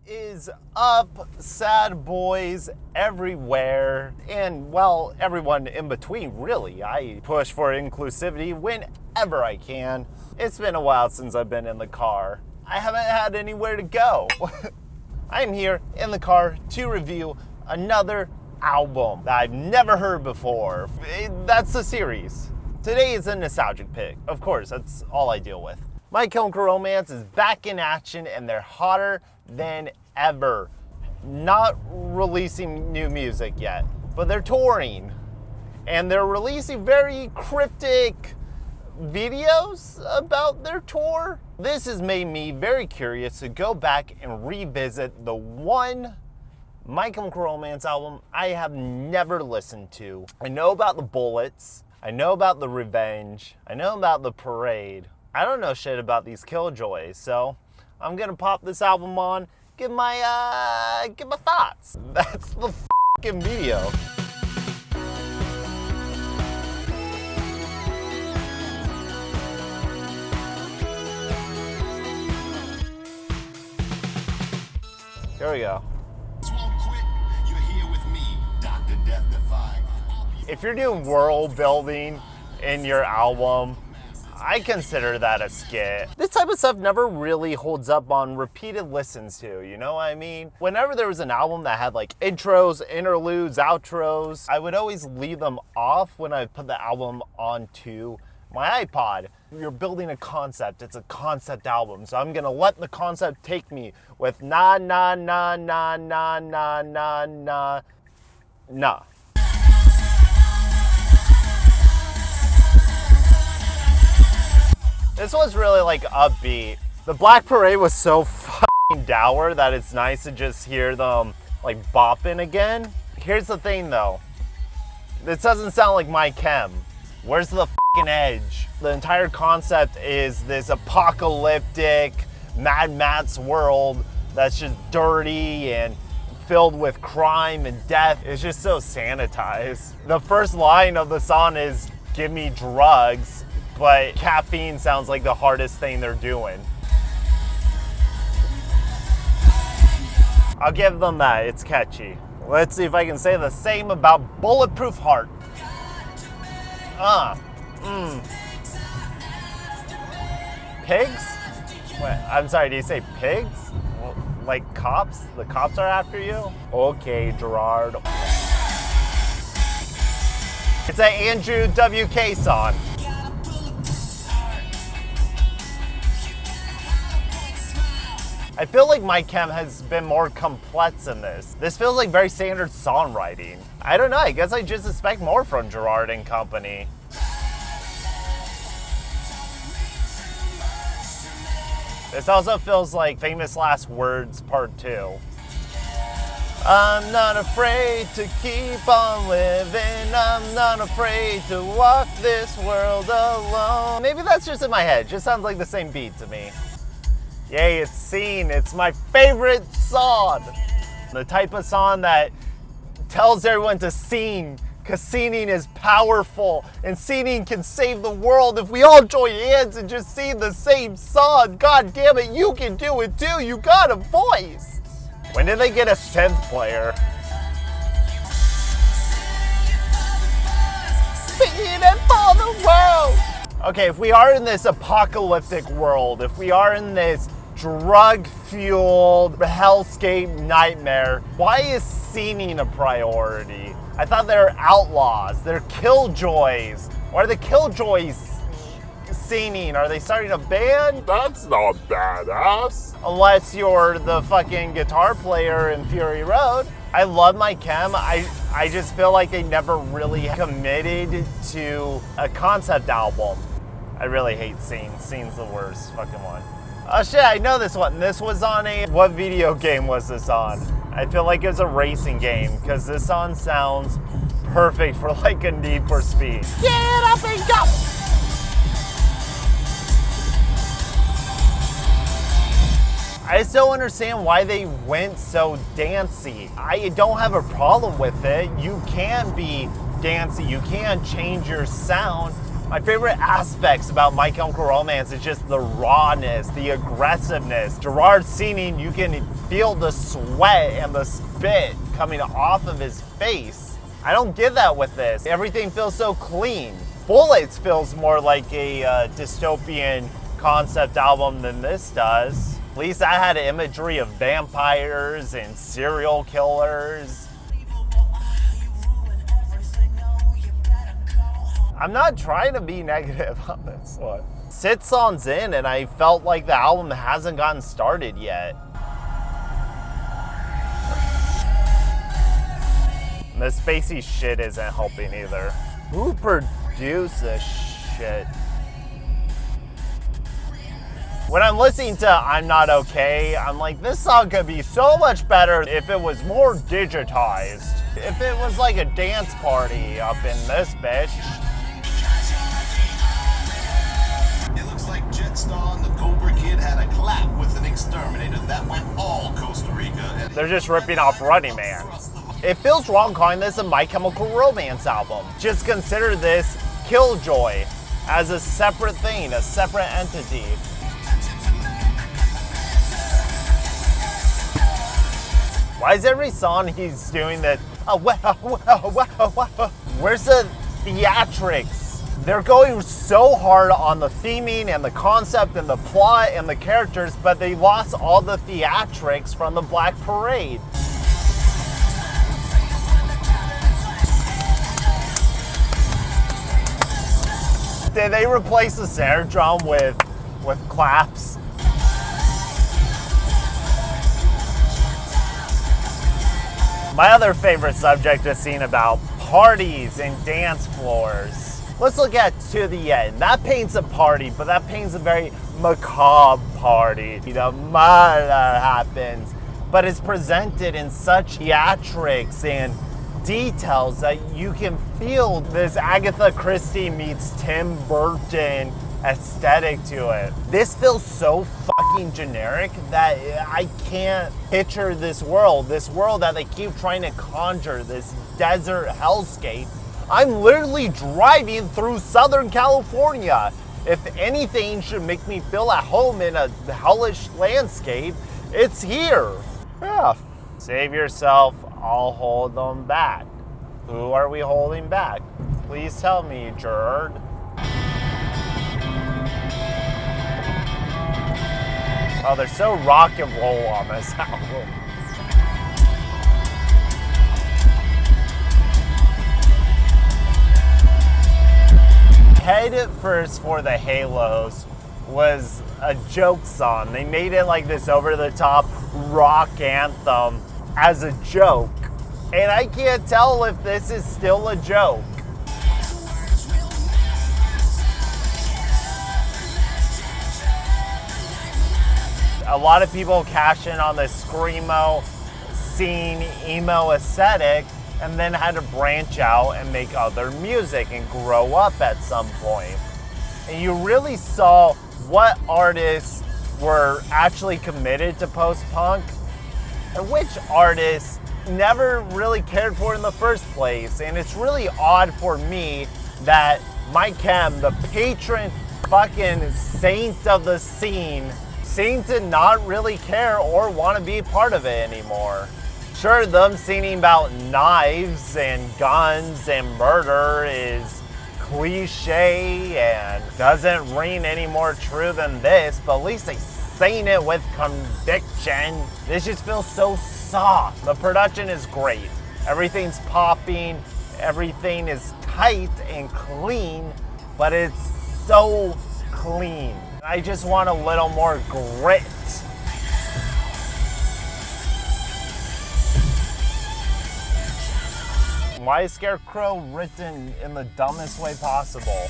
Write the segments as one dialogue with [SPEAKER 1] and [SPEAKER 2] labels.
[SPEAKER 1] is up, sad boys everywhere, and well, everyone in between, really. I push for inclusivity whenever I can. It's been a while since I've been in the car. I haven't had anywhere to go. I'm here in the car to review another album that I've never heard before. That's the series. Today is a nostalgic pick. Of course, that's all I deal with. My Chem Romance is back in action and they're hotter than ever. Not releasing new music yet, but they're touring. And they're releasing very cryptic videos about their tour. This has made me very curious to go back and revisit the one My Chem Romance album I have never listened to. I know about the Bullets. I know about the Revenge. I know about the Parade. I don't know shit about these Killjoys, so I'm gonna pop this album on, give my thoughts. That's the fucking video. Here we go. If you're doing world building in your album, I consider that a skit. This type of stuff never really holds up on repeated listens to, you know what I mean? Whenever there was an album that had like intros, interludes, outros, I would always leave them off when I put the album onto my iPod. You're building a concept, it's a concept album, so I'm gonna let the concept take me with na na na na na na na na na. This was really like upbeat. The Black Parade was so fucking dour that it's nice to just hear them like bopping again. Here's the thing though. This doesn't sound like My Chem. Where's the fucking edge? The entire concept is this apocalyptic Mad Max world that's just dirty and filled with crime and death. It's just so sanitized. The first line of the song is "Give me drugs," but caffeine sounds like the hardest thing they're doing. I'll give them that, it's catchy. Let's see if I can say the same about Bulletproof Heart. Pigs? Wait, I'm sorry, did you say pigs? Like cops? The cops are after you? Okay, Gerard. It's an Andrew WK song. I feel like My Chem has been more complex than this. This feels like very standard songwriting. I don't know, I guess I just expect more from Gerard and company. This also feels like Famous Last Words Part 2. I'm not afraid to keep on living. I'm not afraid to walk this world alone. Maybe that's just in my head. Just sounds like the same beat to me. Yay, it's Scene. It's my favorite song. The type of song that tells everyone to sing, because singing is powerful and singing can save the world if we all join hands and just sing the same song. God damn it, you can do it too. You got a voice. When did they get a synth player? Singing it for the world. Okay, if we are in this apocalyptic world, if we are in this drug-fueled hellscape nightmare, why is singing a priority? I thought they were outlaws. They're killjoys. Why are the killjoys singing? Are they starting a band?
[SPEAKER 2] That's not badass.
[SPEAKER 1] Unless you're the fucking guitar player in Fury Road. I love My Chem. I just feel like they never really committed to a concept album. I really hate Scene. Scene's the worst fucking one. Oh shit, I know this one. This was on what video game was this on? I feel like it was a racing game, because this song sounds perfect for like a Need for Speed. Get up and go! I just don't understand why they went so dancey. I don't have a problem with it. You can be dancey, you can change your sound, My favorite aspects about My Chemical Romance is just the rawness, the aggressiveness. Gerard singing, you can feel the sweat and the spit coming off of his face. I don't get that with this. Everything feels so clean. Bullets feels more like a dystopian concept album than this does. At least I had imagery of vampires and serial killers. I'm not trying to be negative on this one. 6 songs in and I felt like the album hasn't gotten started yet. And the spacey shit isn't helping either. Who produced this shit? When I'm listening to I'm Not Okay, I'm like, this song could be so much better if it was more digitized. If it was like a dance party up in this bitch.
[SPEAKER 3] Star and the Cobra Kid had a clap with an exterminator that went all Costa Rica.
[SPEAKER 1] They're just ripping off Running Man. It feels wrong calling this a My Chemical Romance album. Just consider this Killjoy as a separate thing, a separate entity. Why is every song he's doing that? Where's the theatrics? They're going so hard on the theming and the concept and the plot and the characters, but they lost all the theatrics from the Black Parade. Did they replace the snare drum with claps? My other favorite subject is seen about parties and dance floors. Let's look at To the End. That paints a party, but that paints a very macabre party. The murder happens, but it's presented in such theatrics and details that you can feel this Agatha Christie meets Tim Burton aesthetic to it. This feels so fucking generic that I can't picture this world that they keep trying to conjure, this desert hellscape. I'm literally driving through Southern California. If anything should make me feel at home in a hellish landscape, it's here. Yeah. Save yourself, I'll hold them back. Who are we holding back? Please tell me, Gerard. Oh, they're so rock and roll on this album. Head First for the Halos was a joke song. They made it like this over-the-top rock anthem as a joke. And I can't tell if this is still a joke. A lot of people cash in on the screamo scene, emo aesthetic, and then had to branch out and make other music and grow up at some point. And you really saw what artists were actually committed to post-punk and which artists never really cared for it in the first place. And it's really odd for me that MY Chem, the patron fucking saint of the scene, seemed to not really care or want to be part of it anymore. Sure, them singing about knives and guns and murder is cliche and doesn't ring any more true than this, but at least they sing it with conviction. This just feels so soft. The production is great. Everything's popping, everything is tight and clean, but it's so clean. I just want a little more grit. Why is Scarecrow written in the dumbest way possible?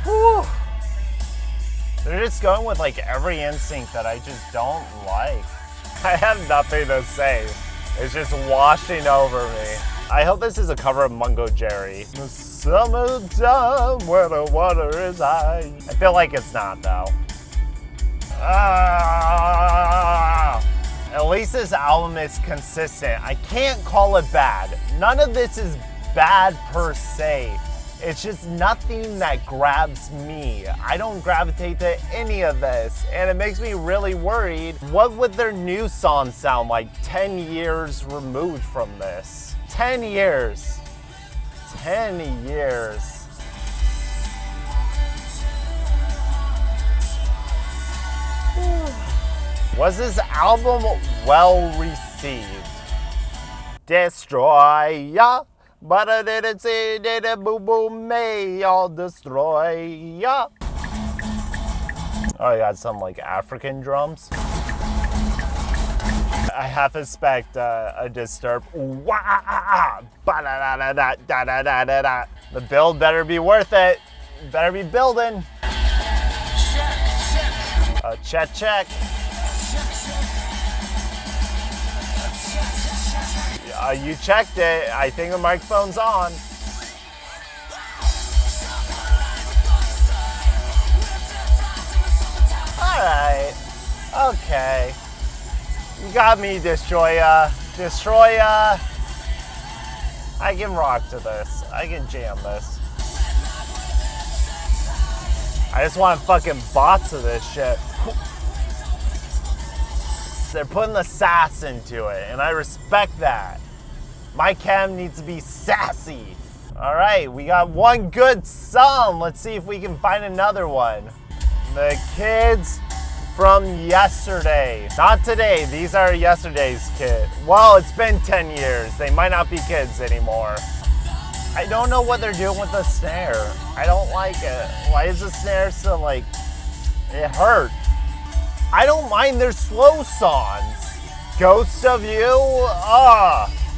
[SPEAKER 1] Whew. They're just going with like every instinct that I just don't like. I have nothing to say. It's just washing over me. I hope this is a cover of Mungo Jerry. The summertime where the water is high. I feel like it's not though. At least this album is consistent. I can't call it bad. None of this is bad per se. It's just nothing that grabs me. I don't gravitate to any of this, and it makes me really worried. What would their new song sound like 10 years removed from this? 10 years. 10 years. Was this album well received? Destroy ya. But I didn't say that boom boom may all destroy ya. Oh, you got some like African drums. I half expect a disturb. The build better be worth it. Better be building. Check, check. You checked it. I think the microphone's on. Alright. Okay. You got me, Destroya. Destroya. I can rock to this. I can jam this. I just want fucking bots of this shit. They're putting the sass into it, and I respect that. MY Chem needs to be sassy. All right, we got one good song. Let's see if we can find another one. The kids from yesterday. Not today, these are yesterday's kids. Well, it's been 10 years. They might not be kids anymore. I don't know what they're doing with the snare. I don't like it. Why is the snare so like, it hurts. I don't mind their slow songs. Ghost of You,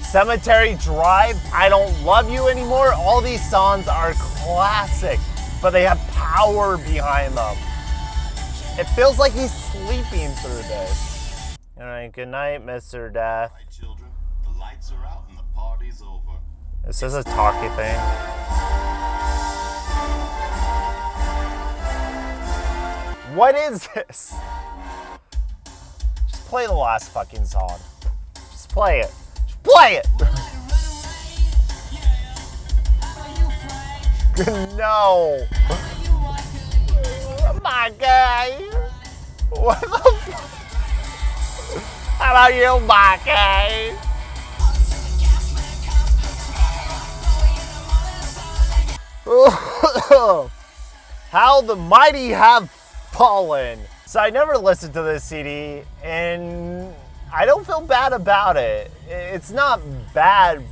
[SPEAKER 1] Cemetery Drive, I Don't Love You Anymore. All these songs are classic, but they have power behind them. It feels like he's sleeping through this. All right, good night, Mr. Death.
[SPEAKER 3] All right, children, the lights are out and the party's over.
[SPEAKER 1] This is a talkie thing. What is this? Just play the last fucking song. Just play it. Just play it. No. My guy. What the fuck? How about you, my guy? How the mighty have fallen. So I never listened to this CD, and I don't feel bad about it. It's not bad.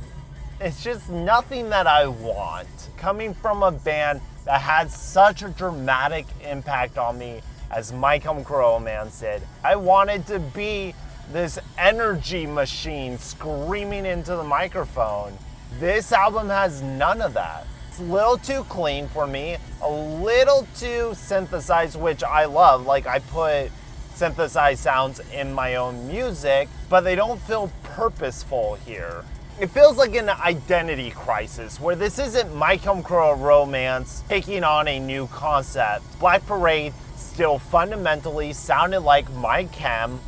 [SPEAKER 1] It's just nothing that I want. Coming from a band that had such a dramatic impact on me as My Chemical Romance did, I wanted to be this energy machine screaming into the microphone. This album has none of that. It's a little too clean for me, a little too synthesized, which I love. Like, I put synthesized sounds in my own music, but they don't feel purposeful here. It feels like an identity crisis, where this isn't My Chemical Romance taking on a new concept. Black Parade still fundamentally sounded like MY Chem,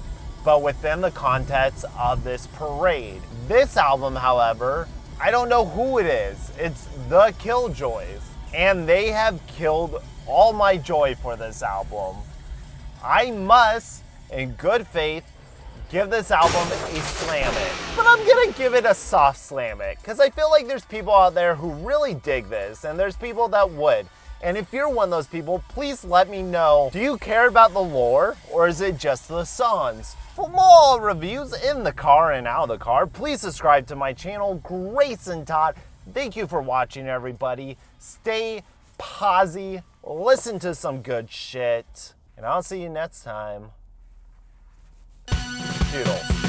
[SPEAKER 1] but within the context of this parade. This album, however, I don't know who it is. It's the Killjoys, and they have killed all my joy for this album. I must, in good faith, give this album a slam it. But I'm gonna give it a soft slam it, because I feel like there's people out there who really dig this, and there's people that would. And if you're one of those people, please let me know. Do you care about the lore, or is it just the songs? For more reviews in the car and out of the car, please subscribe to my channel, Grace and Todd. Thank you for watching, everybody. Stay posi, listen to some good shit, and I'll see you next time. Doodles.